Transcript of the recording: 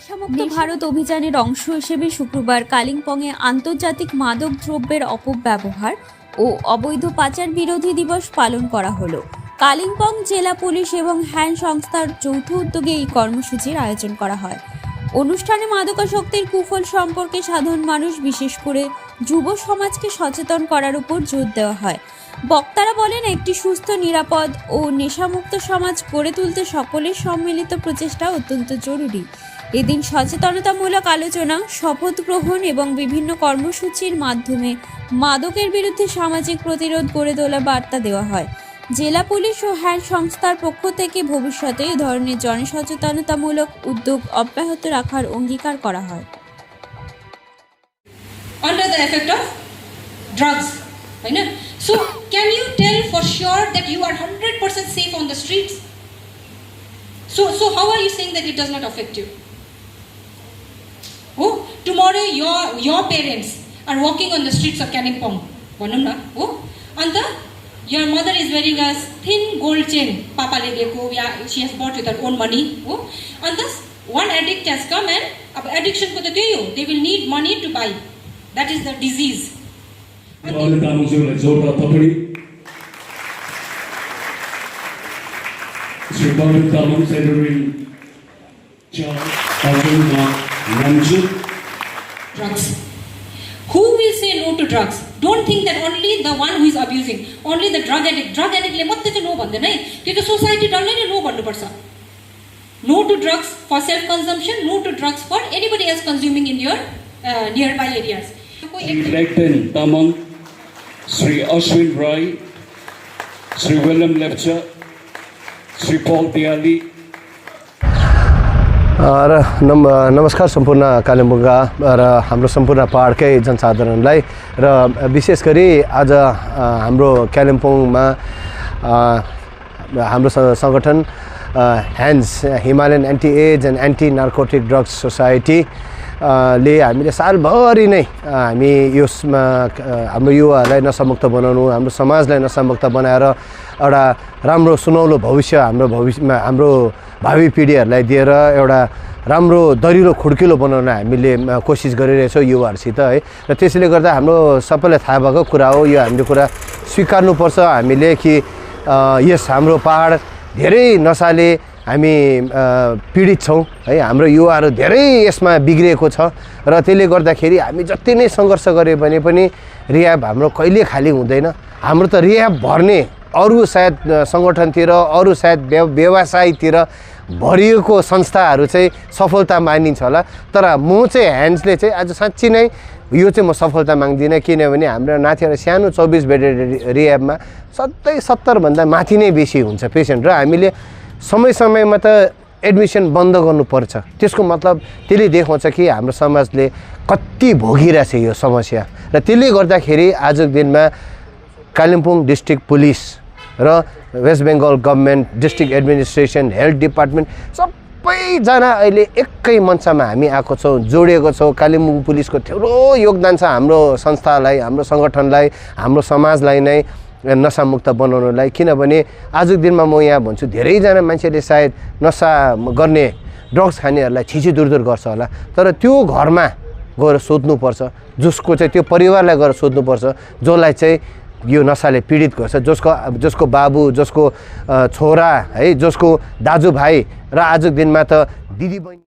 নেশামুক্ত ভারত অভিযানের অংশ হিসেবে শুক্রবার কালিম্পংয়ে আন্তর্জাতিক মাদক দ্রব্যের অপব্যবহার ও অবৈধ পাচার বিরোধী দিবস পালন করা হলো। কালিম্পং জেলা পুলিশ এবং হ্যান সংস্থার যৌথ উদ্যোগে এই কর্মসূচির আয়োজন করা হয়। অনুষ্ঠানে মাদকাসক্তির কুফল সম্পর্কে সাধারণ মানুষ, বিশেষ করে যুব সমাজকে সচেতন করার উপর জোর দেওয়া হয়। বক্তারা বলেন, একটি সুস্থ, নিরাপদ ও নেশামুক্ত সমাজ গড়ে তুলতে সকলের সম্মিলিত প্রচেষ্টা অত্যন্ত জরুরি। এদিন সচেতনতামূলক আলোচনা, শপথ গ্রহণ এবং বিভিন্ন কর্মসূচির মাধ্যমে মাদকের বিরুদ্ধে সামাজিক প্রতিরোধ গড়ে তোলার বার্তা দেওয়া হয়। জেলা পুলিশ ও হ্যান সংস্থার পক্ষ থেকে ভবিষ্যতে এই ধরনের জনসচেতনতামূলক উদ্যোগ অব্যাহত রাখার অঙ্গীকার করা হয়। Under the effect of drugs, right? So can you tell for sure that you are 100% safe on the streets? So how are you saying that it does not affect you? Oh, tomorrow your parents are walking on the streets of Kalimpong. And your mother is wearing a thin gold chain. Papa she has bought with her own money. And thus one addict has come and addiction ko they will need money to buy. That is the disease. Drugs. Who will say no to drugs? Don't think that only the one who is abusing, only the drug addict le matte cha no bhanदैन है। त्यो त society डल्लै नै no भन्नुपर्छ। No to drugs for self consumption, no to drugs for anybody else consuming in your nearby areas. Sri Legden Tamang, Sri Ashwin Rai, Sri William Lepcha, Sri Paul Bialy. र नमस्कार सम्पूर्ण कालिम्पोङका र हाम्रो सम्पूर्ण पहाडकै जनसाधारणलाई। र विशेष गरी आज हाम्रो कालिम्पोङमा हाम्रो सङ्गठन hands Himalayan anti age and anti narcotic drugs society ले हामीले सालभरि नै हामी यसमा हाम्रो युवाहरूलाई नशामुक्त बनाउनु, हाम्रो समाजलाई नशामुक्त बनाएर एउटा राम्रो सुनौलो भविष्य हाम्रो भावी पिँढीहरूलाई दिएर एउटा राम्रो दरिलो खुड्किलो बनाउन हामीले कोसिस गरिरहेछौँ युवाहरूसित है। र त्यसैले गर्दा हाम्रो सबैलाई थाहा भएको कुरा हो, यो हामीले कुरा स्वीकार्नुपर्छ हामीले कि यस हाम्रो पहाड धेरै नशाले हामी पीडित छौँ है। हाम्रो युवाहरू धेरै यसमा बिग्रिएको छ र त्यसले गर्दाखेरि हामी जति नै सङ्घर्ष गरे भने पनि रिह्याब हाम्रो कहिले खाली हुँदैन। हाम्रो त रिह्याब भर्ने अरू सायद सङ्गठनतिर, अरू सायद व्यवसायतिर भरिएको संस्थाहरू चाहिँ सफलता मानिन्छ होला, तर म चाहिँ ह्यान्ड्सले चाहिँ आज साँच्ची नै यो चाहिँ म सफलता माग्दिनँ। किनभने हाम्रो नातिहरू सानो 24 बेडेड रिह्याबमा सधैँ 70भन्दा माथि नै बेसी हुन्छ पेसेन्ट, र हामीले समय-समयमा त एडमिसन बन्द गर्नुपर्छ। त्यसको मतलब त्यसले देखाउँछ कि हाम्रो समाजले कति भोगिरहेछ यो समस्या। र त्यसले गर्दाखेरि आजको दिनमा कालिम्पोङ डिस्ट्रिक्ट पुलिस र west Bengal government, district administration, health department सबैजना अहिले एकै मञ्चमा हामी आएको छौँ, जोडिएको छौँ। कालिम्पोङ पुलिसको थुप्रो योगदान छ हाम्रो संस्थालाई, हाम्रो सङ्गठनलाई, हाम्रो समाजलाई नै नशामुक्त बनाउनलाई। किनभने आजको दिनमा म यहाँ भन्छु, धेरैजना मान्छेले सायद नशा गर्ने, ड्रग्स खानेहरूलाई छिछि दूर गर्छ होला, तर त्यो घरमा गएर सोध्नुपर्छ, जसको चाहिँ त्यो परिवारलाई गएर सोध्नुपर्छ जसलाई चाहिँ यो नशाले पीडित गर्छ, जसको बाबु, जसको छोरा है, जसको दाजुभाइ, र आजको दिनमा त दिदी बहिनी।